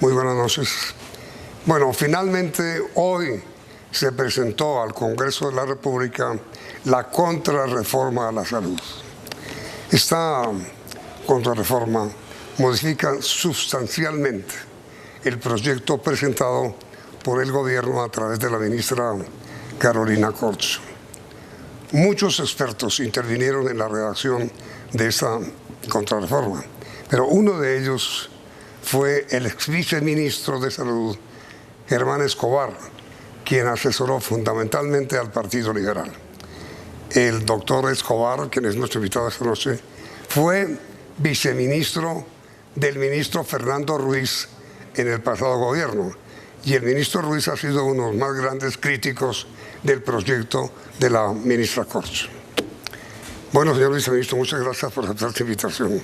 Muy buenas noches. Bueno, finalmente hoy se presentó al Congreso de la República la contrarreforma a la salud. Esta contrarreforma modifica sustancialmente el proyecto presentado por el gobierno a través de la ministra Carolina Corcho. Muchos expertos intervinieron en la redacción de esta contrarreforma, pero uno de ellos fue el ex viceministro de Salud, Germán Escobar, quien asesoró fundamentalmente al Partido Liberal. El doctor Escobar, quien es nuestro invitado esta noche, fue viceministro del ministro Fernando Ruiz en el pasado gobierno, y el ministro Ruiz ha sido uno de los más grandes críticos del proyecto de la ministra Corcho. Bueno, señor viceministro, muchas gracias por aceptar esta invitación.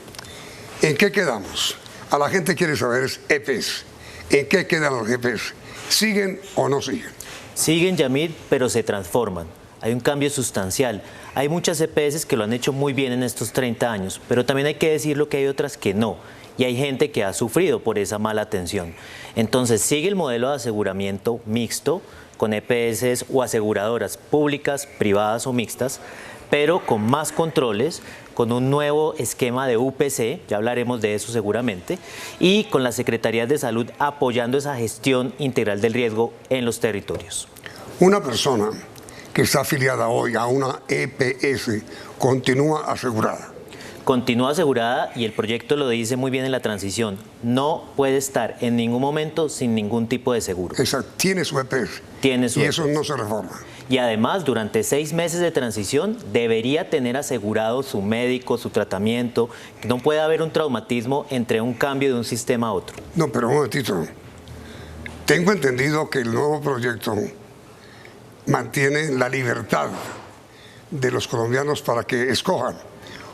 ¿En qué quedamos? A la gente quiere saber es EPS. ¿En qué quedan los EPS? ¿Siguen o no siguen? Siguen, Yamil, pero se transforman. Hay un cambio sustancial. Hay muchas EPS que lo han hecho muy bien en estos 30 años, pero también hay que decirlo que hay otras que no. Y hay gente que ha sufrido por esa mala atención. Entonces sigue el modelo de aseguramiento mixto, con EPS o aseguradoras públicas, privadas o mixtas, pero con más controles, con un nuevo esquema de UPC, ya hablaremos de eso seguramente, y con las Secretarías de Salud apoyando esa gestión integral del riesgo en los territorios. Una persona que está afiliada hoy a una EPS continúa asegurada. Continúa asegurada y el proyecto lo dice muy bien en la transición. No puede estar en ningún momento sin ningún tipo de seguro. Exacto, tiene su EPS. Tiene su y EPS. eso no se reforma. Y además, durante 6 meses de transición, debería tener asegurado su médico, su tratamiento, que no puede haber un traumatismo entre un cambio de un sistema a otro. No, pero un momentito. Tengo entendido que el nuevo proyecto mantiene la libertad de los colombianos para que escojan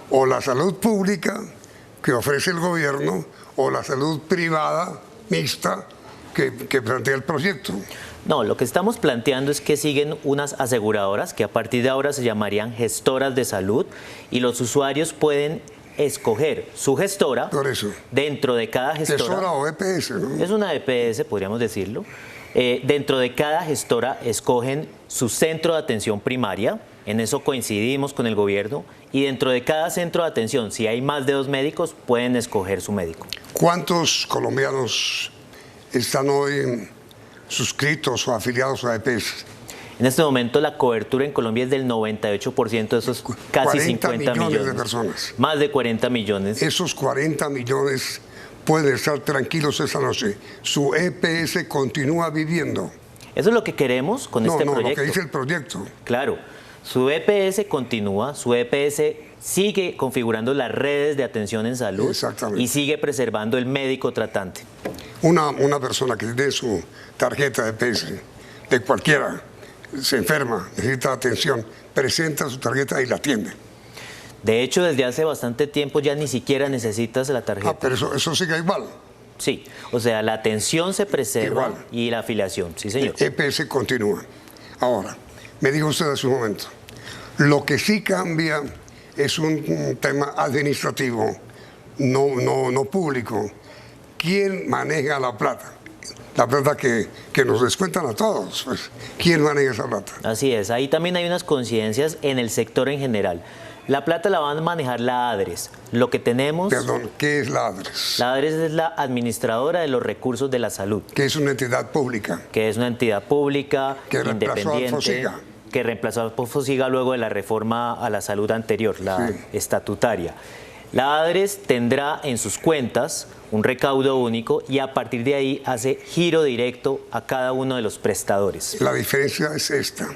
o la salud pública que ofrece el gobierno o la salud privada mixta que plantea el proyecto. No, lo que estamos planteando es que siguen unas aseguradoras que a partir de ahora se llamarían gestoras de salud y los usuarios pueden escoger su gestora. Por eso. Dentro de cada gestora. Gestora o EPS, ¿no? Es una EPS, podríamos decirlo. Dentro de cada gestora escogen su centro de atención primaria, en eso coincidimos con el gobierno, y dentro de cada centro de atención, si hay más de 2 médicos, pueden escoger su médico. ¿Cuántos colombianos están hoy suscritos o afiliados a EPS? En este momento la cobertura en Colombia es del 98% de esos casi 50 millones de personas. Más de 40 millones. Esos 40 millones pueden estar tranquilos esta noche. Su EPS continúa viviendo. Eso es lo que queremos con este proyecto. No, lo que dice el proyecto. Claro, su EPS continúa, su EPS sigue configurando las redes de atención en salud y sigue preservando el médico tratante. Una persona que tiene su tarjeta de EPS, de cualquiera, se enferma, necesita atención, presenta su tarjeta y la atiende. De hecho, desde hace bastante tiempo ya ni siquiera necesitas la tarjeta. Ah, pero eso sigue igual. Sí, o sea, la atención se preserva igual. Y la afiliación, sí señor. El EPS continúa. Ahora, me dijo usted hace un momento, lo que sí cambia es un tema administrativo, no público. ¿Quién maneja la plata? La plata que nos descuentan a todos, pues, ¿quién maneja esa plata? Así es, ahí también hay unas coincidencias en el sector en general. La plata la van a manejar la ADRES. Lo que tenemos... Perdón, ¿qué es la ADRES? La ADRES es la administradora de los recursos de la salud. Que es una entidad pública. Que es una entidad pública, independiente, que reemplazó a Fosiga luego de la reforma a la salud anterior, la estatutaria. La ADRES tendrá en sus cuentas un recaudo único y a partir de ahí hace giro directo a cada uno de los prestadores. La diferencia es esta.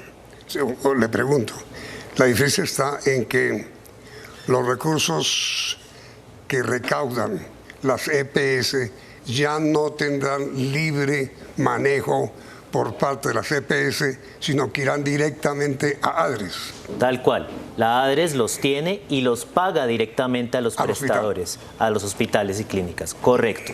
Le pregunto. La diferencia está en que los recursos que recaudan las EPS ya no tendrán libre manejo por parte de las EPS, sino que irán directamente a ADRES. Tal cual. La ADRES los tiene y los paga directamente a los prestadores, a los hospitales y clínicas. Correcto.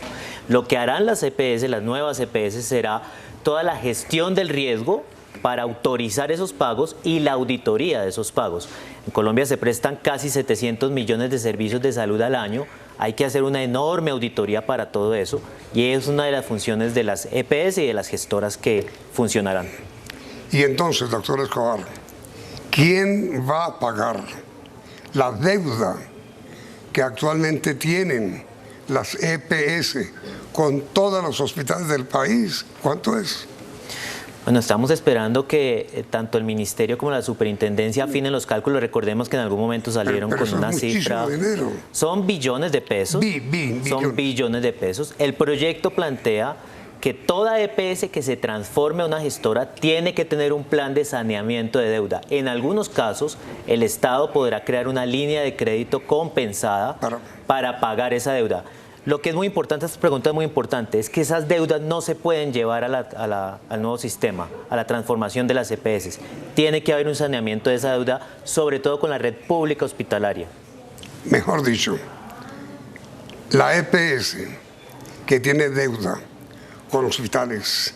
Lo que harán las EPS, las nuevas EPS, será toda la gestión del riesgo para autorizar esos pagos y la auditoría de esos pagos. En Colombia se prestan casi 700 millones de servicios de salud al año. Hay que hacer una enorme auditoría para todo eso y es una de las funciones de las EPS y de las gestoras que funcionarán. Y entonces, doctor Escobar, ¿quién va a pagar la deuda que actualmente tienen las EPS con todos los hospitales del país? ¿Cuánto es? Bueno, estamos esperando que tanto el Ministerio como la Superintendencia afinen los cálculos. Recordemos que en algún momento salieron pero con una cifra. Dinero. Son billones de pesos. Son billones de pesos. El proyecto plantea que toda EPS que se transforme a una gestora tiene que tener un plan de saneamiento de deuda. En algunos casos, el Estado podrá crear una línea de crédito compensada para pagar esa deuda. Lo que es muy importante, esta pregunta es muy importante, es que esas deudas no se pueden llevar al nuevo sistema, a la transformación de las EPS. Tiene que haber un saneamiento de esa deuda, sobre todo con la red pública hospitalaria. Mejor dicho, la EPS que tiene deuda con hospitales,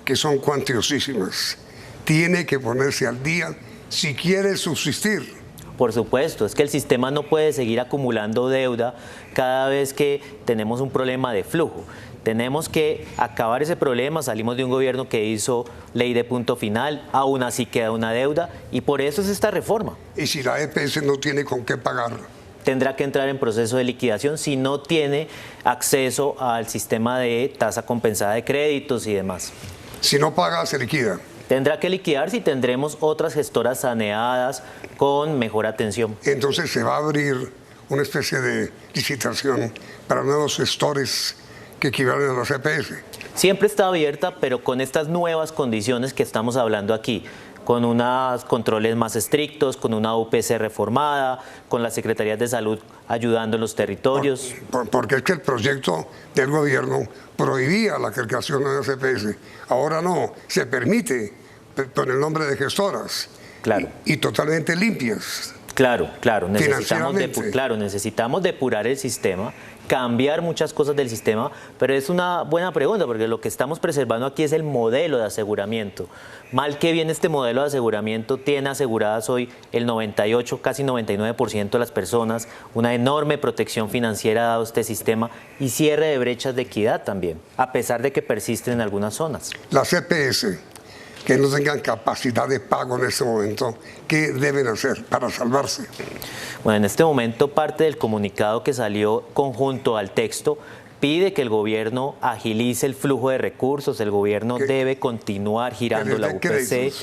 que son cuantiosísimas, tiene que ponerse al día si quiere subsistir. Por supuesto, es que el sistema no puede seguir acumulando deuda cada vez que tenemos un problema de flujo. Tenemos que acabar ese problema. Salimos de un gobierno que hizo ley de punto final, aún así queda una deuda y por eso es esta reforma. ¿Y si la EPS no tiene con qué pagar? Tendrá que entrar en proceso de liquidación si no tiene acceso al sistema de tasa compensada de créditos y demás. Si no paga, se liquida. Tendrá que liquidar si tendremos otras gestoras saneadas con mejor atención. Entonces se va a abrir una especie de licitación para nuevos gestores que equivalen a las EPS. Siempre está abierta, pero con estas nuevas condiciones que estamos hablando aquí, con unos controles más estrictos, con una UPC reformada, con las secretarías de salud ayudando en los territorios. Porque es que el proyecto del gobierno prohibía la creación de las EPS. Ahora no, se permite con el nombre de gestoras. Claro. Y totalmente limpias. Claro, necesitamos depurar el sistema, cambiar muchas cosas del sistema, pero es una buena pregunta porque lo que estamos preservando aquí es el modelo de aseguramiento. Mal que bien este modelo de aseguramiento tiene aseguradas hoy el 98, casi 99% de las personas, una enorme protección financiera dado este sistema y cierre de brechas de equidad también, a pesar de que persisten en algunas zonas. Las EPS que no tengan capacidad de pago en este momento, ¿qué deben hacer para salvarse? Bueno, en este momento parte del comunicado que salió conjunto al texto pide que el gobierno agilice el flujo de recursos, el gobierno debe continuar girando la UPC.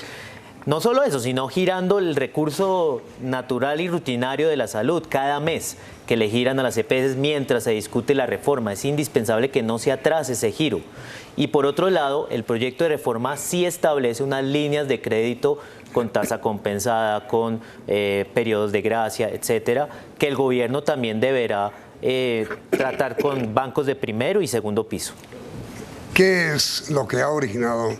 No solo eso, sino girando el recurso natural y rutinario de la salud cada mes que le giran a las EPS mientras se discute la reforma. Es indispensable que no se atrase ese giro. Y por otro lado, el proyecto de reforma sí establece unas líneas de crédito con tasa compensada, con periodos de gracia, etcétera, que el gobierno también deberá tratar con bancos de primero y segundo piso. ¿Qué es lo que ha originado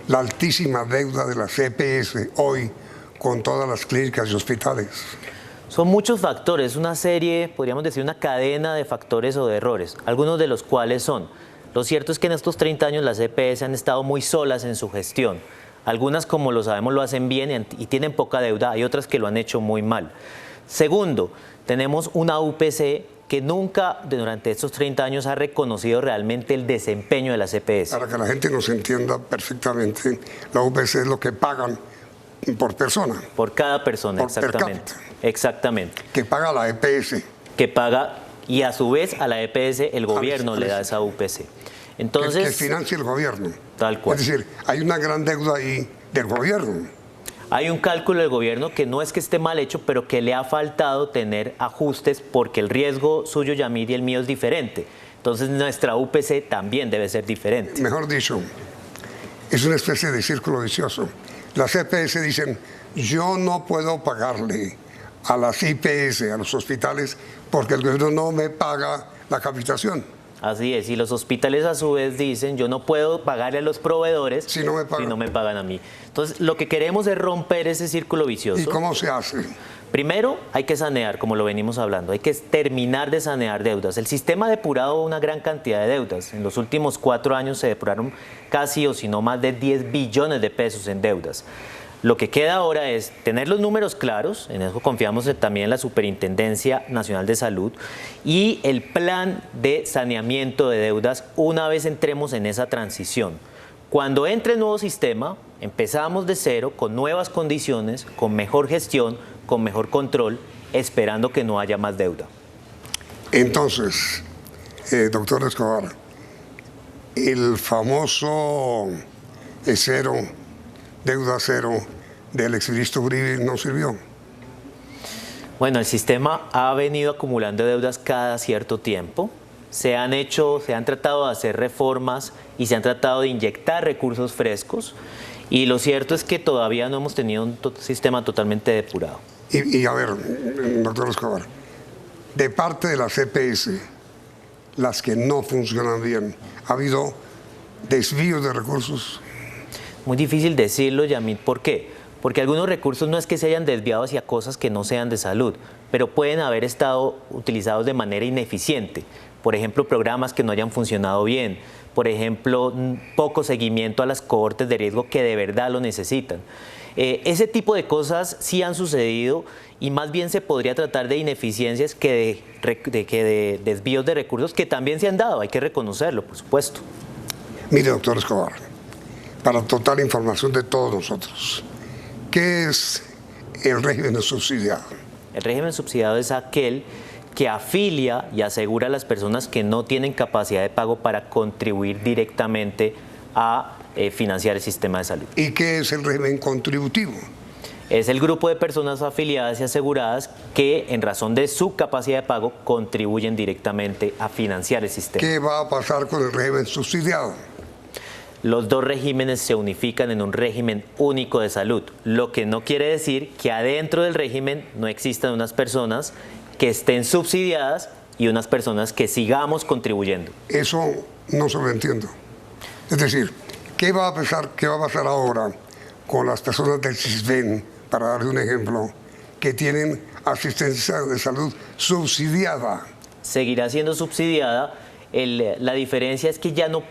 la altísima deuda de las EPS hoy con todas las clínicas y hospitales? Son muchos factores, una serie, podríamos decir una cadena de factores o de errores, algunos de los cuales son: lo cierto es que en estos 30 años las EPS han estado muy solas en su gestión. Algunas, como lo sabemos, lo hacen bien y tienen poca deuda, hay otras que lo han hecho muy mal. Segundo, tenemos una UPC que nunca durante estos 30 años ha reconocido realmente el desempeño de las EPS. Para que la gente nos entienda perfectamente, la UPC es lo que pagan por persona. Por cada persona, por exactamente. Exactamente. Que paga la EPS. Que paga, y a su vez a la EPS el gobierno le da esa UPC. Entonces, que financia el gobierno. Tal cual. Es decir, hay una gran deuda ahí del gobierno. Hay un cálculo del gobierno que no es que esté mal hecho, pero que le ha faltado tener ajustes porque el riesgo suyo, Yamir, y el mío es diferente. Entonces nuestra UPC también debe ser diferente. Mejor dicho, es una especie de círculo vicioso. Las EPS dicen, yo no puedo pagarle a las IPS, a los hospitales, porque el gobierno no me paga la capitación. Así es, y los hospitales a su vez dicen, yo no puedo pagarle a los proveedores si no me pagan a mí. Entonces, lo que queremos es romper ese círculo vicioso. ¿Y cómo se hace? Primero, hay que sanear, como lo venimos hablando, hay que terminar de sanear deudas. El sistema ha depurado una gran cantidad de deudas. En los últimos 4 años se depuraron casi, o si no más de 10 billones de pesos en deudas. Lo que queda ahora es tener los números claros, en eso confiamos también en la Superintendencia Nacional de Salud, y el plan de saneamiento de deudas una vez entremos en esa transición. Cuando entre el nuevo sistema, empezamos de cero, con nuevas condiciones, con mejor gestión, con mejor control, esperando que no haya más deuda. Entonces, doctor Escobar, el famoso cero, deuda cero del exministro Uribe no sirvió. Bueno, el sistema ha venido acumulando deudas cada cierto tiempo. Se han tratado de hacer reformas y se han tratado de inyectar recursos frescos. Y lo cierto es que todavía no hemos tenido un sistema totalmente depurado. Y a ver, doctor Escobar, de parte de las EPS, las que no funcionan bien, ¿ha habido desvíos de recursos? Muy difícil decirlo, Yamit. ¿Por qué? Porque algunos recursos no es que se hayan desviado hacia cosas que no sean de salud, pero pueden haber estado utilizados de manera ineficiente. Por ejemplo, programas que no hayan funcionado bien. Por ejemplo, poco seguimiento a las cohortes de riesgo que de verdad lo necesitan. Ese tipo de cosas sí han sucedido y más bien se podría tratar de ineficiencias que de desvíos de recursos que también se han dado, hay que reconocerlo, por supuesto. Mire, doctor Escobar, para total información de todos nosotros, ¿qué es el régimen subsidiado? El régimen subsidiado es aquel que afilia y asegura a las personas que no tienen capacidad de pago para contribuir directamente a financiar el sistema de salud. ¿Y qué es el régimen contributivo? Es el grupo de personas afiliadas y aseguradas que, en razón de su capacidad de pago, contribuyen directamente a financiar el sistema. ¿Qué va a pasar con el régimen subsidiado? Los dos regímenes se unifican en un régimen único de salud, lo que no quiere decir que adentro del régimen no existan unas personas que estén subsidiadas y unas personas que sigamos contribuyendo. Eso no se lo entiendo. Es decir, ¿qué va a pasar ahora con las personas del CISBEN, para darle un ejemplo, que tienen asistencia de salud subsidiada? Seguirá siendo subsidiada. La diferencia es que ya no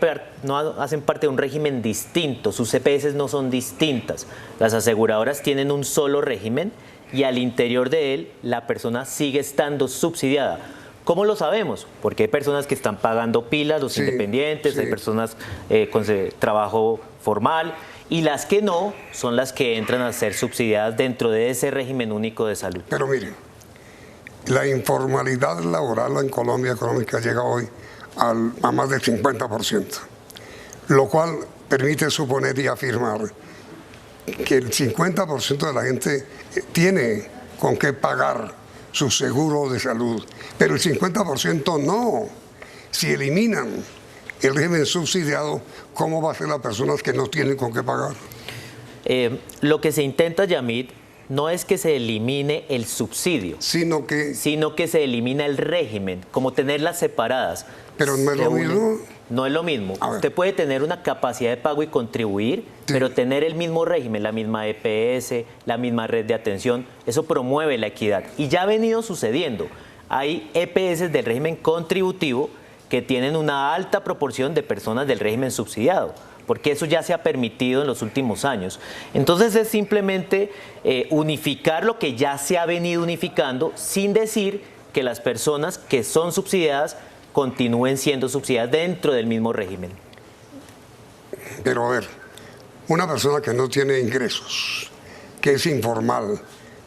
hacen parte de un régimen distinto, sus EPS no son distintas. Las aseguradoras tienen un solo régimen y al interior de él la persona sigue estando subsidiada. ¿Cómo lo sabemos? Porque hay personas que están pagando pilas, los independientes, hay personas con trabajo formal, y las que no son las que entran a ser subsidiadas dentro de ese régimen único de salud. Pero miren, la informalidad laboral en Colombia económica llega hoy a más del 50%, lo cual permite suponer y afirmar que el 50% de la gente tiene con qué pagar su seguro de salud, pero el 50% no. Si eliminan el régimen subsidiado, ¿cómo va a ser las personas que no tienen con qué pagar? Lo que se intenta, Yamit, no es que se elimine el subsidio, sino que se elimina el régimen, como tenerlas separadas. Pero no es lo mismo. No es lo mismo. Usted puede tener una capacidad de pago y contribuir, pero tener el mismo régimen, la misma EPS, la misma red de atención, eso promueve la equidad. Y ya ha venido sucediendo. Hay EPS del régimen contributivo que tienen una alta proporción de personas del régimen subsidiado, porque eso ya se ha permitido en los últimos años. Entonces es simplemente unificar lo que ya se ha venido unificando, sin decir que las personas que son subsidiadas continúen siendo subsidiadas dentro del mismo régimen. Pero a ver, una persona que no tiene ingresos, que es informal,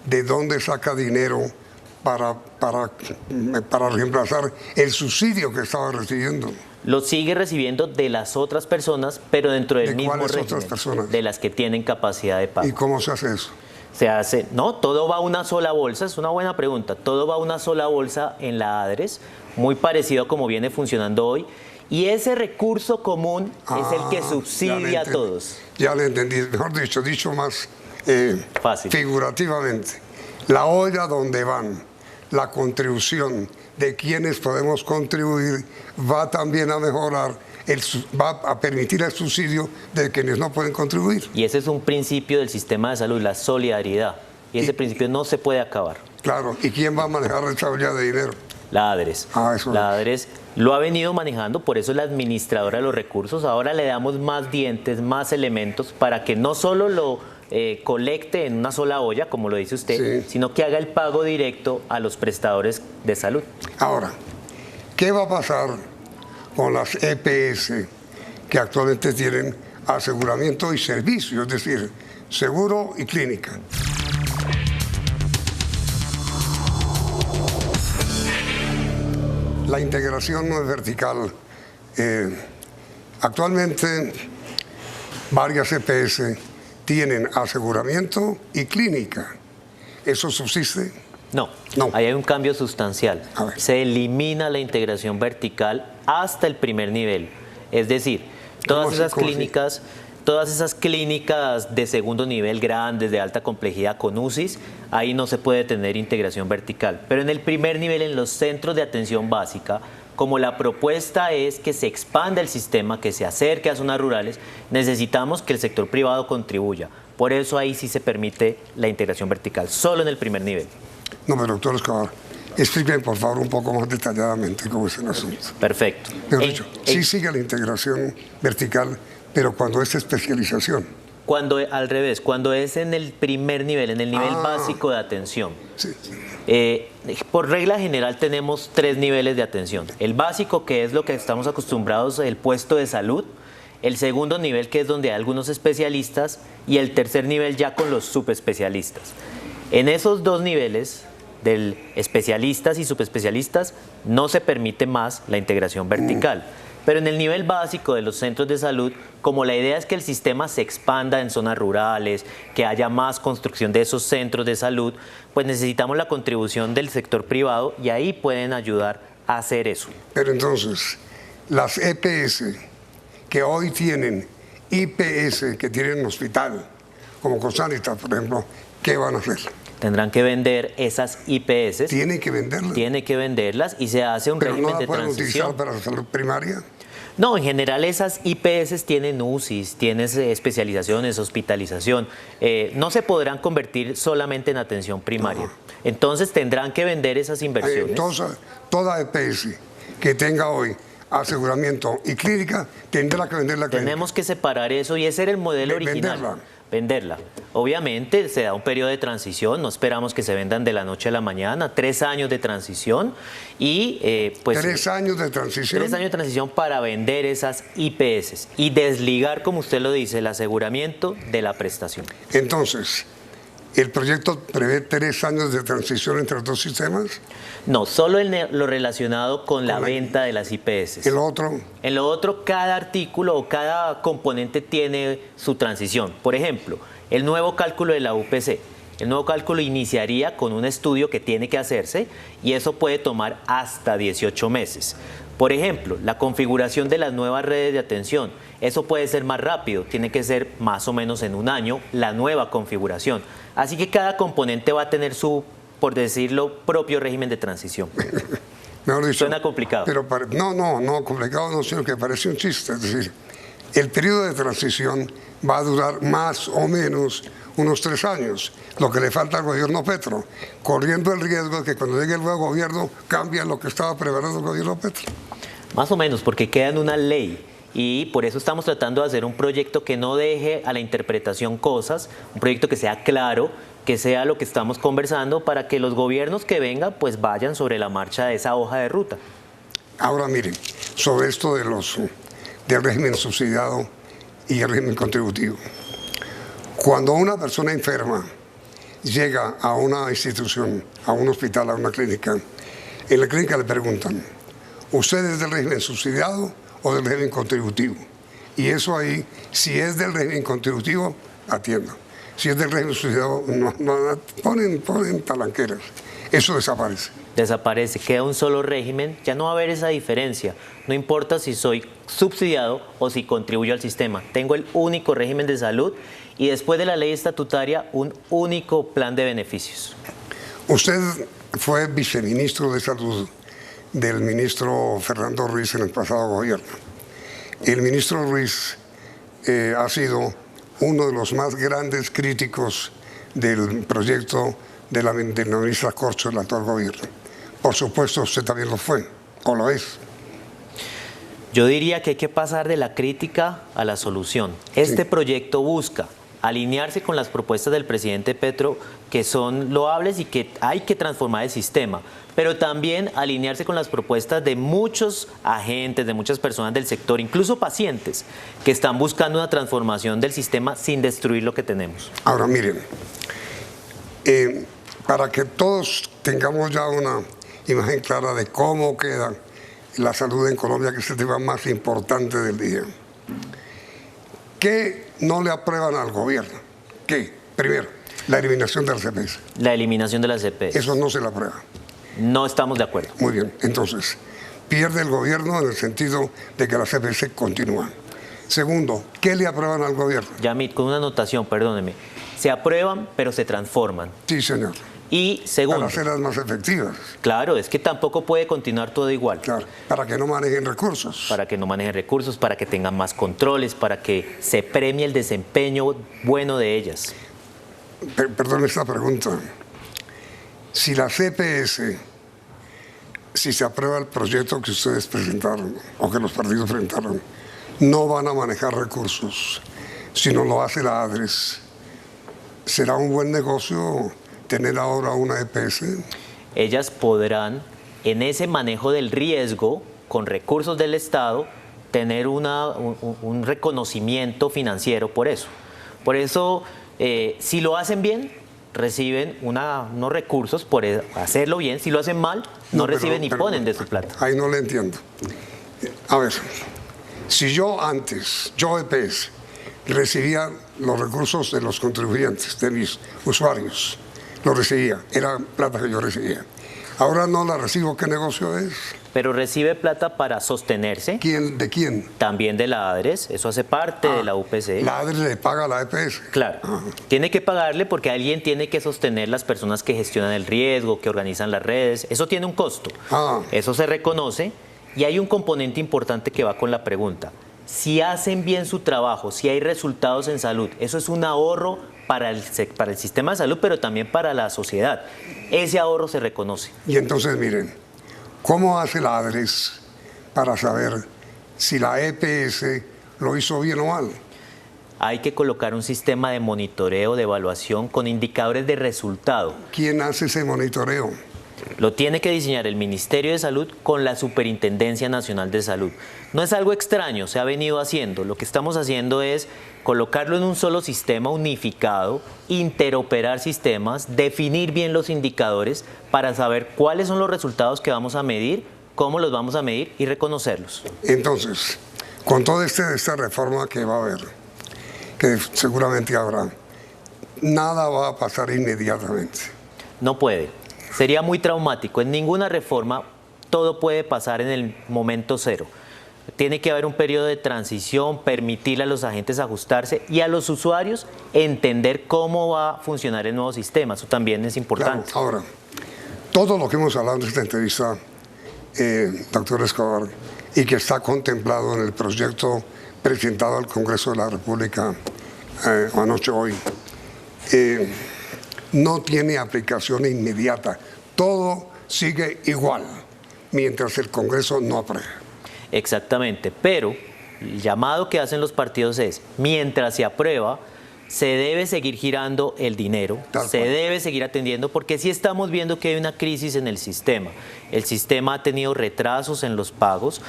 ¿de dónde saca dinero para reemplazar el subsidio que estaba recibiendo? Lo sigue recibiendo de las otras personas, pero dentro del mismo régimen. ¿De cuáles otras personas? De las que tienen capacidad de pago. ¿Y cómo se hace eso? Se hace, no, todo va a una sola bolsa, es una buena pregunta. Todo va a una sola bolsa en la ADRES, muy parecido a como viene funcionando hoy. Y ese recurso común es el que subsidia a todos. Ya le entendí, mejor dicho más fácil, figurativamente. La olla donde van, la contribución de quienes podemos contribuir va también a mejorar, va a permitir el subsidio de quienes no pueden contribuir. Y ese es un principio del sistema de salud, la solidaridad. Y ese principio no se puede acabar. Claro, ¿y quién va a manejar esa olla de dinero? La ADRES. La ADRES lo ha venido manejando, por eso es la administradora de los recursos. Ahora le damos más dientes, más elementos para que no solo colecte en una sola olla, como lo dice usted, Sí. sino que haga el pago directo a los prestadores de salud. Ahora, ¿qué va a pasar con las EPS que actualmente tienen aseguramiento y servicio, es decir, seguro y clínica? La integración no es vertical. Actualmente varias EPS tienen aseguramiento y clínica. ¿Eso subsiste? No, No. ahí hay un cambio sustancial. A ver. Se elimina la integración vertical hasta el primer nivel. Es decir, ¿Cómo todas así? esas ¿Cómo así? clínicas, todas esas clínicas de segundo nivel grandes, de alta complejidad con UCIs, ahí no se puede tener integración vertical. Pero en el primer nivel, en los centros de atención básica, como la propuesta es que se expanda el sistema, que se acerque a zonas rurales, necesitamos que el sector privado contribuya. Por eso ahí sí se permite la integración vertical, solo en el primer nivel. No, pero doctor Escobar, explíqueme por favor un poco más detalladamente cómo es el asunto. Perfecto. Mejor En- dicho, en- sí sigue la integración vertical, pero cuando es especialización. Cuando al revés, cuando es en el primer nivel, en el nivel Ah. básico de atención. Sí. Por regla general tenemos 3 niveles de atención. El básico, que es lo que estamos acostumbrados, el puesto de salud. El segundo nivel, que es donde hay algunos especialistas. Y el tercer nivel ya con los subespecialistas. En esos 2 niveles, del especialistas y subespecialistas, no se permite más la integración vertical. Pero en el nivel básico de los centros de salud, como la idea es que el sistema se expanda en zonas rurales, que haya más construcción de esos centros de salud, pues necesitamos la contribución del sector privado y ahí pueden ayudar a hacer eso. Pero entonces, las EPS que hoy tienen IPS, que tienen hospital, como Cosanitas, por ejemplo, ¿qué van a hacer? Tendrán que vender esas IPS, Tienen que venderlas, tiene que venderlas y se hace un pero no régimen la de pueden transición. utilizar para la salud primaria. No, en general esas IPS tienen UCIs, tienen especializaciones, hospitalización. No se podrán convertir solamente en atención primaria. Entonces tendrán que vender esas inversiones. Entonces, toda EPS que tenga hoy aseguramiento y clínica tendrá que vender la clínica. Tenemos que separar eso y ese era el modelo original. Venderla. Obviamente se da un periodo de transición, no esperamos que se vendan de la noche a la mañana, 3 años de transición y pues 3 años de transición. 3 años de transición para vender esas IPS y desligar, como usted lo dice, el aseguramiento de la prestación. Entonces, ¿el proyecto prevé 3 años de transición entre los dos sistemas? No, solo en lo relacionado con la venta de las IPS. El otro, En lo otro, cada artículo o cada componente tiene su transición. Por ejemplo, el nuevo cálculo de la UPC. El nuevo cálculo iniciaría con un estudio que tiene que hacerse y eso puede tomar hasta 18 meses. Por ejemplo, la configuración de las nuevas redes de atención. Eso puede ser más rápido, tiene que ser más o menos en un año la nueva configuración. Así que cada componente va a tener su, por decirlo, propio régimen de transición. mejor dicho. Suena complicado. Pero no, complicado no, sino que parece un chiste. Es decir, el periodo de transición va a durar más o menos unos 3 años, lo que le falta al gobierno Petro, corriendo el riesgo de que cuando llegue el nuevo gobierno cambie lo que estaba preparando el gobierno Petro. Más o menos, porque queda en una ley. Y por eso estamos tratando de hacer un proyecto que no deje a la interpretación cosas, un proyecto que sea claro, que sea lo que estamos conversando para que los gobiernos que vengan pues vayan sobre la marcha de esa hoja de ruta. Ahora miren, sobre esto del régimen subsidiado y el régimen contributivo. Cuando una persona enferma llega a una institución, a un hospital, a una clínica, en la clínica le preguntan, ¿usted es del régimen subsidiado o del régimen contributivo? Y eso ahí, si es del régimen contributivo, atienda. Si es del régimen subsidiado, ponen talanqueras. Eso desaparece. Desaparece, queda un solo régimen, ya no va a haber esa diferencia. No importa si soy subsidiado o si contribuyo al sistema. Tengo el único régimen de salud y después de la ley estatutaria un único plan de beneficios. Usted fue viceministro de Salud del ministro Fernando Ruiz en el pasado gobierno. El ministro Ruiz ha sido uno de los más grandes críticos del proyecto de la ministra Corcho del actual gobierno. Por supuesto, usted también lo fue, o lo es. Yo diría que hay que pasar de la crítica a la solución. Este proyecto busca alinearse con las propuestas del presidente Petro, que son loables y que hay que transformar el sistema, pero también alinearse con las propuestas de muchos agentes, de muchas personas del sector, incluso pacientes, que están buscando una transformación del sistema sin destruir lo que tenemos. Ahora miren, para que todos tengamos ya una imagen clara de cómo queda la salud en Colombia, que es el tema más importante del día, ¿qué no le aprueban al gobierno? ¿Qué? Primero, la eliminación de las EPS. La eliminación de las EPS. Eso no se le aprueba. No estamos de acuerdo. Muy bien, entonces, pierde el gobierno en el sentido de que las EPS continúan. Segundo, ¿qué le aprueban al gobierno? Yamit, con una anotación, perdóneme. Se aprueban, pero se transforman. Sí, señor. Y segundo, para hacerlas más efectivas. Claro, es que tampoco puede continuar todo igual. Claro, para que no manejen recursos. Para que no manejen recursos, para que tengan más controles, para que se premie el desempeño bueno de ellas. Perdón esta pregunta. Si las EPS, si se aprueba el proyecto que ustedes presentaron, o que los partidos presentaron, no van a manejar recursos, sino lo hace la ADRES, ¿será un buen negocio tener ahora una EPS? Ellas podrán, en ese manejo del riesgo, con recursos del Estado, tener un reconocimiento financiero por eso. Por eso, si lo hacen bien, reciben unos recursos por hacerlo bien. Si lo hacen mal, no reciben ni ponen de su plata. Ahí no le entiendo. A ver, si yo antes, yo EPS, recibía los recursos de los contribuyentes, de mis usuarios, lo recibía, era plata que yo recibía. Ahora no la recibo, ¿qué negocio es? Pero recibe plata para sostenerse. ¿Quién? ¿De quién? También de la ADRES, eso hace parte de la UPC. La ADRES le paga a la EPS. Claro, tiene que pagarle porque alguien tiene que sostener las personas que gestionan el riesgo, que organizan las redes, eso tiene un costo. Eso se reconoce y hay un componente importante que va con la pregunta. Si hacen bien su trabajo, si hay resultados en salud, eso es un ahorro para el sistema de salud, pero también para la sociedad. Ese ahorro se reconoce. Y entonces, miren, ¿cómo hace la ADRES para saber si la EPS lo hizo bien o mal? Hay que colocar un sistema de monitoreo, de evaluación, con indicadores de resultado. ¿Quién hace ese monitoreo? Lo tiene que diseñar el Ministerio de Salud con la Superintendencia Nacional de Salud. No es algo extraño, se ha venido haciendo. Lo que estamos haciendo es colocarlo en un solo sistema unificado, interoperar sistemas, definir bien los indicadores para saber cuáles son los resultados que vamos a medir, cómo los vamos a medir y reconocerlos. Entonces, con toda esta reforma que va a haber, que seguramente habrá, nada va a pasar inmediatamente. No puede. Sería muy traumático. En ninguna reforma todo puede pasar en el momento cero. Tiene que haber un periodo de transición, permitirle a los agentes ajustarse y a los usuarios entender cómo va a funcionar el nuevo sistema. Eso también es importante. Claro. Ahora, todo lo que hemos hablado en esta entrevista, doctor Escobar, y que está contemplado en el proyecto presentado al Congreso de la República anoche hoy, no tiene aplicación inmediata. Todo sigue igual mientras el Congreso no apruebe. Exactamente, pero el llamado que hacen los partidos es, mientras se aprueba, se debe seguir girando el dinero, debe seguir atendiendo, porque sí estamos viendo que hay una crisis en el sistema. El sistema ha tenido retrasos en los pagos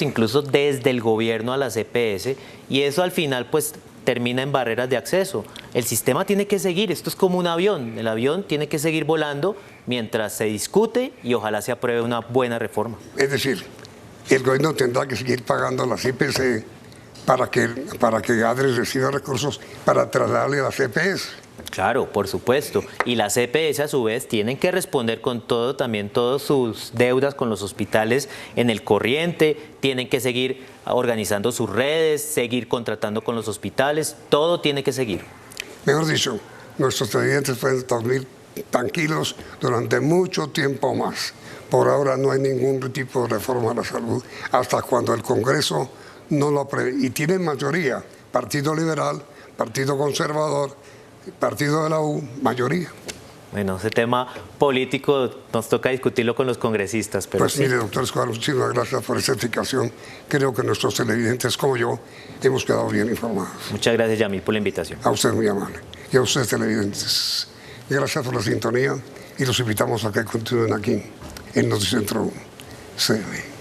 incluso desde el gobierno a las EPS, y eso al final pues termina en barreras de acceso. El sistema tiene que seguir, esto es como un avión, el avión tiene que seguir volando mientras se discute y ojalá se apruebe una buena reforma. Es decir, el gobierno tendrá que seguir pagando las IPC para que ADRES reciba recursos para trasladarle a las EPS. Claro, por supuesto. Y las EPS a su vez tienen que responder con también todas sus deudas con los hospitales en el corriente, tienen que seguir organizando sus redes, seguir contratando con los hospitales, todo tiene que seguir. Mejor dicho, nuestros televidentes pueden dormir tranquilos durante mucho tiempo más. Por ahora no hay ningún tipo de reforma a la salud hasta cuando el Congreso no lo apruebe. Y tienen mayoría, Partido Liberal, Partido Conservador, Partido de la U, mayoría. Bueno, ese tema político nos toca discutirlo con los congresistas, pero Pues sí. mire, doctor Escobar, muchísimas gracias por esa explicación. Creo que nuestros televidentes como yo hemos quedado bien informados. Muchas gracias, Yamil, por la invitación. A usted muy amable. Y a ustedes televidentes, gracias por la sintonía y los invitamos a que continúen aquí en Noticentro CB.